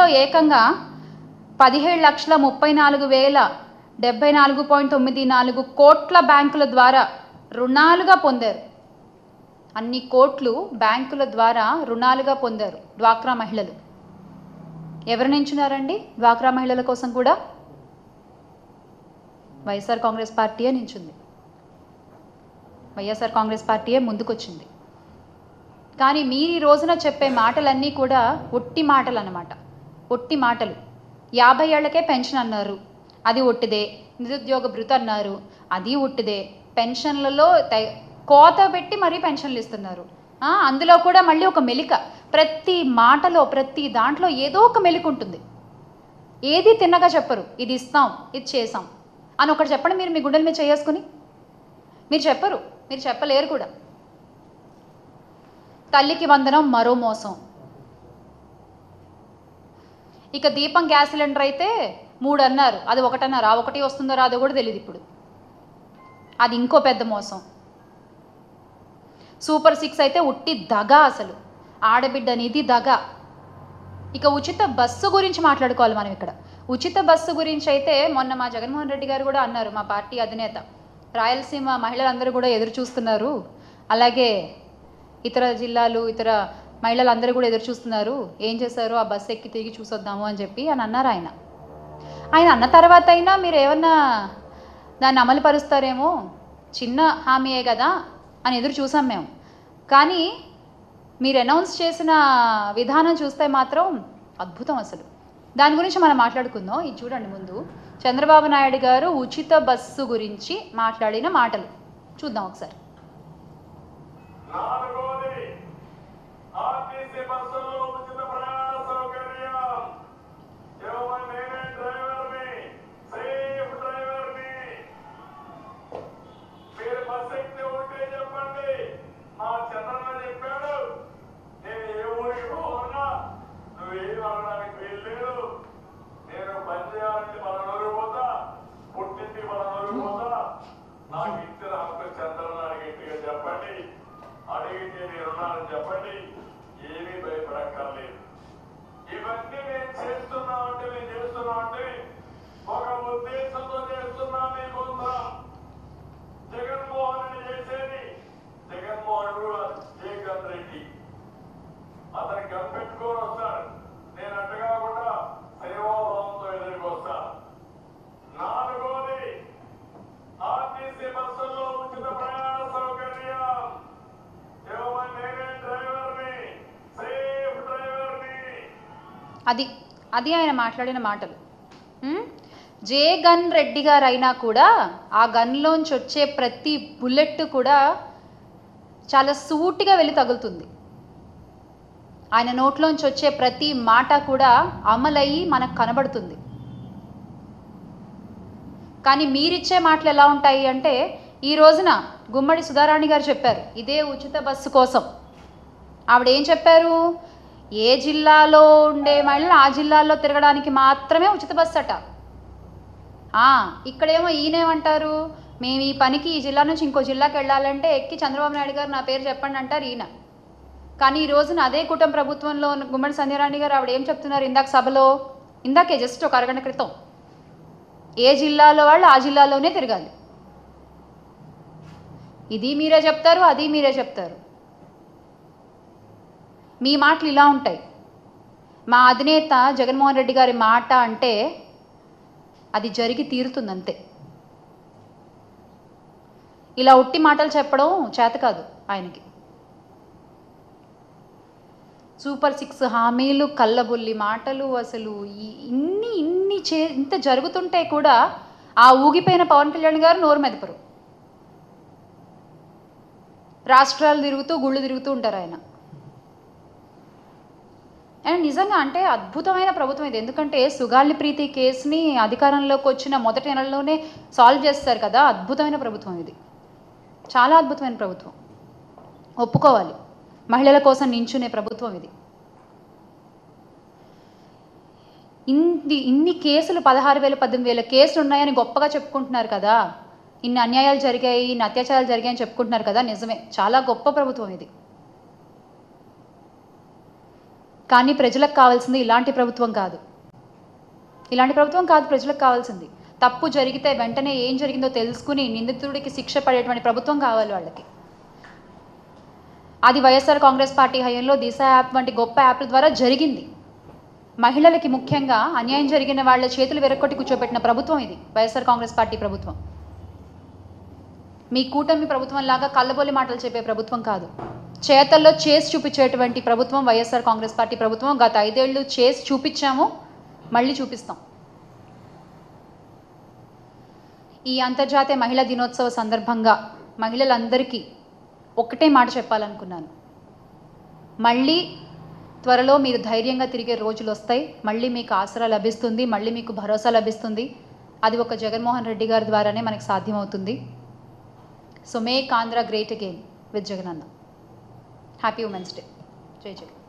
బడ్జెట్లో ఏకంగా 17,34,074 కోట్ల బ్యాంకుల ద్వారా రుణాలుగా పొందారు. అన్ని కోట్లు బ్యాంకుల ద్వారా రుణాలుగా పొందారు డ్వాక్రా మహిళలు. ఎవరు నించున్నారండి డ్వాక్రా మహిళల కోసం కూడా? వైఎస్ఆర్ కాంగ్రెస్ పార్టీయే నించుంది. వైఎస్ఆర్ కాంగ్రెస్ పార్టీయే ముందుకొచ్చింది. కానీ మీరు ఈ రోజున చెప్పే మాటలన్నీ కూడా ఒట్టి మాటలు అన్నమాట. ఒట్టి మాటలు. 50 ఏళ్లకే పెన్షన్ అన్నారు, అది ఒట్టిదే. నిరుద్యోగ భృతి అన్నారు, అది ఒట్టిదే. పెన్షన్లలో కోత పెట్టి మరీ పెన్షన్లు ఇస్తున్నారు. అందులో కూడా మళ్ళీ ఒక మెలిక. ప్రతి మాటలో ప్రతి దాంట్లో ఏదో ఒక మెలిక ఉంటుంది. ఏది తిన్నగా చెప్పరు, ఇది ఇస్తాం, ఇది చేసాం అని ఒకటి చెప్పండి. మీరు మీ గుండెల మీద చేసుకుని మీరు చెప్పరు, మీరు చెప్పలేరు కూడా. తల్లికి వందనం మరో మోసం. ఇక దీపం గ్యాస్ సిలిండర్ అయితే 3 అన్నారు, అది 1 అన్నారు. ఆ 1 వస్తుందో రాదో కూడా తెలియదు ఇప్పుడు. అది ఇంకో పెద్ద మోసం. సూపర్ 6 అయితే ఉట్టి దగా, అసలు ఆడబిడ్డ నిధి దగా. ఇక ఉచిత బస్సు గురించి మాట్లాడుకోవాలి మనం ఇక్కడ. ఉచిత బస్సు గురించి అయితే మొన్న మా జగన్మోహన్ రెడ్డి గారు కూడా అన్నారు, మా పార్టీ అధినేత. రాయలసీమ మహిళలందరూ కూడా ఎదురు చూస్తున్నారు, అలాగే ఇతర జిల్లాలు ఇతర మహిళలందరూ కూడా ఎదురు చూస్తున్నారు, ఏం చేశారు ఆ బస్సు ఎక్కి తిరిగి చూసొద్దాము అని చెప్పి అని అన్నారు ఆయన. ఆయన అన్న తర్వాత అయినా మీరు ఏమన్నా దాన్ని అమలు పరుస్తారేమో, చిన్న హామీయే కదా అని ఎదురు చూసాం మేము. కానీ మీరు అనౌన్స్ చేసిన విధానం చూస్తే మాత్రం అద్భుతం అసలు. దాని గురించి మనం మాట్లాడుకుందాం. ఇది చూడండి, ముందు చంద్రబాబు నాయుడు గారు ఉచిత బస్సు గురించి మాట్లాడిన మాటలు చూద్దాం ఒకసారి. చెప్పండి, ఏమీ భయపడక్కర్లేదు. ఇవన్నీ నేను చేస్తున్నా అంటే ఒక ఉద్దేశంతో చేస్తున్నా. మీకోసం జగన్మోహన్ రెడ్డి చేసేది, జగన్మోహన్ జగన్ రెడ్డి అతను కనిపెట్టుకొని వస్తాడు. నేను అట్ట కాకుండా సేవాభావంతో ఎదురుకు వస్తా. 4వది ఆర్టీసీ బస్సుల్లో ఉచిత ప్రయాణ సౌకర్యం. అది ఆయన మాట్లాడిన మాటలు. జగన్ రెడ్డి గారు అయినా కూడా ఆ గన్లోంచి వచ్చే ప్రతి బుల్లెట్ కూడా చాలా సూటిగా వెళ్ళి తగులుతుంది. ఆయన నోట్లోంచి వచ్చే ప్రతి మాట కూడా అమలయ్యి మనకు కనబడుతుంది. కానీ మీరిచ్చే మాటలు ఎలా ఉంటాయి అంటే, ఈ రోజున గుమ్మడి సుధారాణి గారు చెప్పారు ఇదే ఉచిత బస్సు కోసం. ఆవిడ ఏం చెప్పారు, ఏ జిల్లాలో ఉండే మహిళలు ఆ జిల్లాలో తిరగడానికి మాత్రమే ఉచిత బస్సు అట. ఇక్కడేమో ఈయనేమంటారు, మేము ఈ పనికి ఈ జిల్లా నుంచి ఇంకో జిల్లాకి వెళ్ళాలంటే ఎక్కి చంద్రబాబు నాయుడు గారు నా పేరు చెప్పండి అంటారు ఈయన. కానీ ఈ రోజున అదే కూటమి ప్రభుత్వంలో ఉన్న గుమ్మడి సంధ్యారాణి గారు ఆవిడ ఏం చెప్తున్నారు, ఇందాక సభలో, ఇందాకే జస్ట్ ఒక అరగంట క్రితం, ఏ జిల్లాలో వాళ్ళు ఆ జిల్లాలోనే తిరగాలి. ఇది మీరే చెప్తారు, అది మీరే చెప్తారు. మీ మాటలు ఇలా ఉంటాయి. మా అధినేత జగన్మోహన్ రెడ్డి గారి మాట అంటే అది జరిగి తీరుతుందంతే. ఇలా ఉట్టి మాటలు చెప్పడం చేత కాదు ఆయనకి. సూపర్ 6 హామీలు, కళ్ళబొల్లి మాటలు, అసలు ఇంత జరుగుతుంటే కూడా ఆ ఊగిపోయిన పవన్ కళ్యాణ్ గారు నోరు మెదపరు. రాష్ట్రాలు తిరుగుతూ గుళ్ళు తిరుగుతూ ఉంటారు ఆయన. అండ్ నిజంగా అంటే అద్భుతమైన ప్రభుత్వం ఇది. ఎందుకంటే సుగాలి ప్రీతి కేసుని అధికారంలోకి వచ్చిన మొదటి నెలలోనే సాల్వ్ చేస్తారు కదా. అద్భుతమైన ప్రభుత్వం ఇది, చాలా అద్భుతమైన ప్రభుత్వం, ఒప్పుకోవాలి. మహిళల కోసం నించునే ప్రభుత్వం ఇది. ఇన్ని కేసులు 16,000 18,000 కేసులు ఉన్నాయని గొప్పగా చెప్పుకుంటున్నారు కదా. ఇన్ని అన్యాయాలు జరిగాయి, ఇన్ని అత్యాచారాలు జరిగాయని చెప్పుకుంటున్నారు కదా. నిజమే, చాలా గొప్ప ప్రభుత్వం ఇది. కానీ ప్రజలకు కావాల్సింది ఇలాంటి ప్రభుత్వం కాదు. ఇలాంటి ప్రభుత్వం కాదు ప్రజలకు కావాల్సింది. తప్పు జరిగితే వెంటనే ఏం జరిగిందో తెలుసుకుని నిందితుడికి శిక్ష పడేటువంటి ప్రభుత్వం కావాలి వాళ్ళకి. అది వైఎస్ఆర్ కాంగ్రెస్ పార్టీ హయాంలో దిశ యాప్ వంటి గొప్ప యాప్ల ద్వారా జరిగింది. మహిళలకి ముఖ్యంగా అన్యాయం జరిగిన వాళ్ళ చేతులు వెరక్కొట్టి కూర్చోబెట్టిన ప్రభుత్వం ఇది వైఎస్ఆర్ కాంగ్రెస్ పార్టీ ప్రభుత్వం. మీ కూటమి ప్రభుత్వం లాగా కళ్ళబొల్లి మాటలు చెప్పే ప్రభుత్వం కాదు. చేతల్లో చేసి చూపించేటువంటి ప్రభుత్వం వైఎస్ఆర్ కాంగ్రెస్ పార్టీ ప్రభుత్వం. గత 5 ఏళ్ళు చేసి చూపించాము, మళ్ళీ చూపిస్తాం. ఈ అంతర్జాతీయ మహిళా దినోత్సవ సందర్భంగా మహిళలందరికీ ఒక్కటే మాట చెప్పాలనుకున్నాను. మళ్ళీ త్వరలో మీరు ధైర్యంగా తిరిగే రోజులు వస్తాయి. మళ్ళీ మీకు ఆసరా లభిస్తుంది, మళ్ళీ మీకు భరోసా లభిస్తుంది. అది ఒక జగన్మోహన్ రెడ్డి గారి ద్వారానే మనకు సాధ్యమవుతుంది. So make Andhra great again with Jagananna. Happy women's day. జై జగన్.